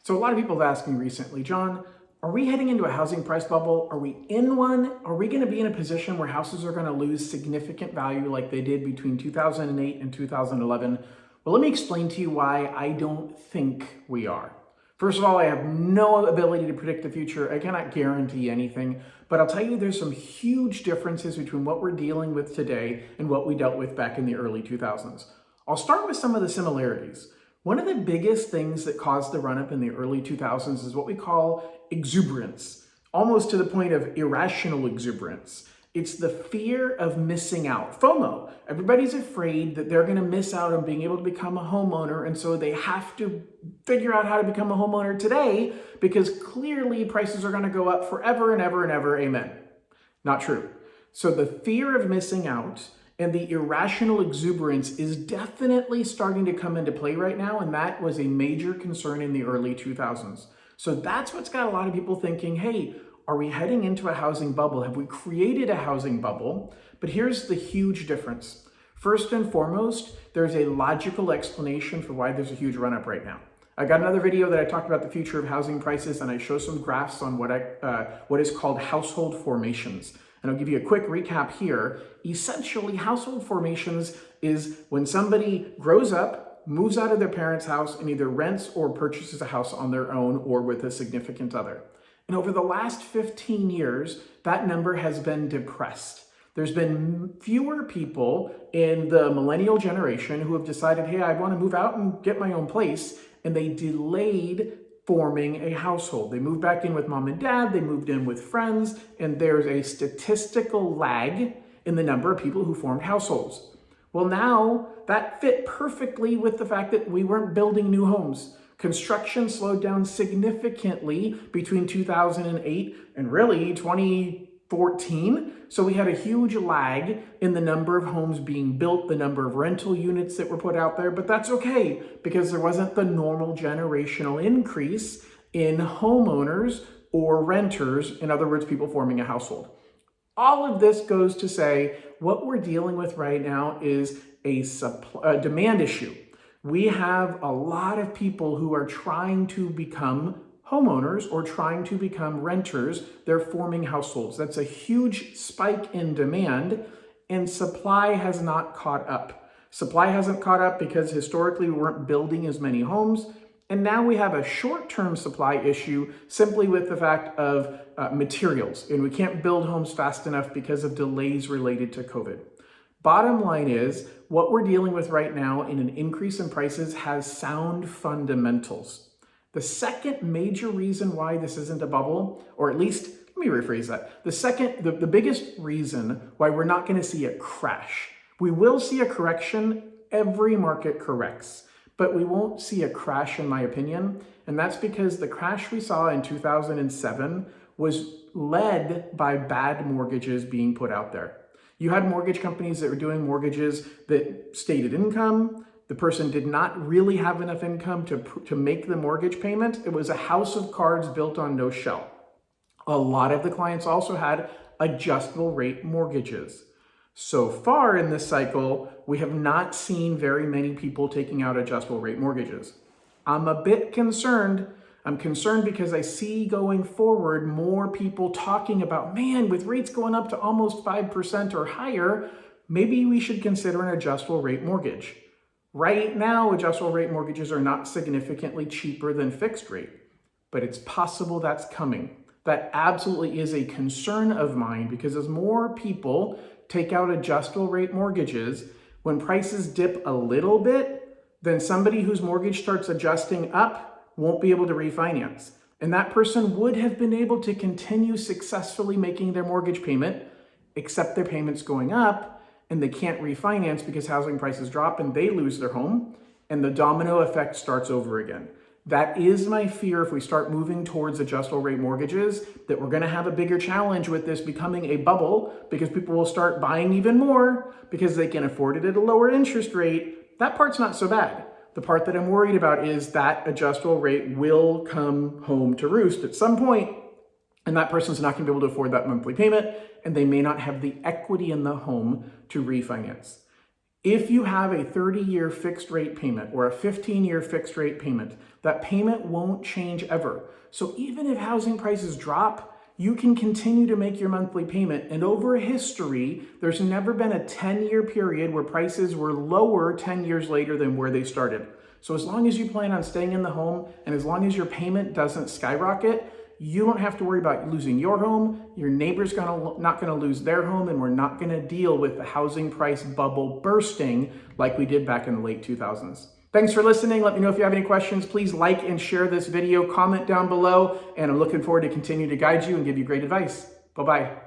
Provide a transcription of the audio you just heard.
So a lot of people have asked me recently, John, are we heading into a housing price bubble? Are we in one? Are we going to be in a position where houses are going to lose significant value like they did between 2008 and 2011? Well, let me explain to you why I don't think we are. First of all, I have no ability to predict the future. I cannot guarantee anything, but I'll tell you there's some huge differences between what we're dealing with today and what we dealt with back in the early 2000s. I'll start with some of the similarities. One of the biggest things that caused the run-up in the early 2000s is what we call exuberance, almost to the point of irrational exuberance. It's the fear of missing out, FOMO. Everybody's afraid that they're going to miss out on being able to become a homeowner, and so they have to figure out how to become a homeowner today because clearly prices are going to go up forever and ever and ever, amen. Not true. So the fear of missing out and the irrational exuberance is definitely starting to come into play right now, and that was a major concern in the early 2000s. So that's what's got a lot of people thinking, hey, are we heading into a housing bubble? Have we created a housing bubble? But here's the huge difference. First and foremost, there's a logical explanation for why there's a huge run-up right now. I got another video that I talked about the future of housing prices, and I show some graphs on what is called household formations. And I'll give you a quick recap here. Essentially, household formations is when somebody grows up, moves out of their parents' house, and either rents or purchases a house on their own or with a significant other. And over the last 15 years, that number has been depressed. There's been fewer people in the millennial generation who have decided, hey, I want to move out and get my own place, and they delayed forming a household. They moved back in with mom and dad, they moved in with friends, and there's a statistical lag in the number of people who formed households. Well, now that fit perfectly with the fact that we weren't building new homes. Construction slowed down significantly between 2008 and really 2014. So we had a huge lag in the number of homes being built, the number of rental units that were put out there, but that's okay because there wasn't the normal generational increase in homeowners or renters, in other words, people forming a household. All of this goes to say what we're dealing with right now is a demand issue. We have a lot of people who are trying to become homeowners or trying to become renters. They're forming households. That's a huge spike in demand, and supply has not caught up. Supply hasn't caught up because historically we weren't building as many homes, and now we have a short-term supply issue simply with the fact of materials, and we can't build homes fast enough because of delays related to COVID. Bottom line is, what we're dealing with right now in an increase in prices has sound fundamentals. The second major reason why this isn't a bubble, or at least, let me rephrase that. The biggest reason why we're not going to see a crash. We will see a correction. Every market corrects, but we won't see a crash in my opinion. And that's because the crash we saw in 2007 was led by bad mortgages being put out there. You had mortgage companies that were doing mortgages that stated income. The person did not really have enough income to make the mortgage payment. It was a house of cards built on no shell. A lot of the clients also had adjustable rate mortgages. So far in this cycle, we have not seen very many people taking out adjustable rate mortgages. I'm a bit concerned. I'm concerned because I see going forward more people talking about, man, with rates going up to almost 5% or higher, maybe we should consider an adjustable rate mortgage. Right now, adjustable rate mortgages are not significantly cheaper than fixed rate, but it's possible that's coming. That absolutely is a concern of mine because as more people take out adjustable rate mortgages, when prices dip a little bit, then somebody whose mortgage starts adjusting up won't be able to refinance. And that person would have been able to continue successfully making their mortgage payment, except their payment's going up and they can't refinance because housing prices drop and they lose their home and the domino effect starts over again. That is my fear if we start moving towards adjustable rate mortgages, that we're gonna have a bigger challenge with this becoming a bubble because people will start buying even more because they can afford it at a lower interest rate. That part's not so bad. The part that I'm worried about is that adjustable rate will come home to roost at some point, and that person's not going to be able to afford that monthly payment, and they may not have the equity in the home to refinance. If you have a 30-year fixed rate payment or a 15-year fixed rate payment, that payment won't change ever. So even if housing prices drop, you can continue to make your monthly payment. And over history, there's never been a 10-year period where prices were lower 10 years later than where they started. So as long as you plan on staying in the home and as long as your payment doesn't skyrocket, you don't have to worry about losing your home, your neighbor's not gonna lose their home, and we're not gonna deal with the housing price bubble bursting like we did back in the late 2000s. Thanks for listening. Let me know if you have any questions. Please like and share this video, comment down below, and I'm looking forward to continue to guide you and give you great advice. Bye-bye.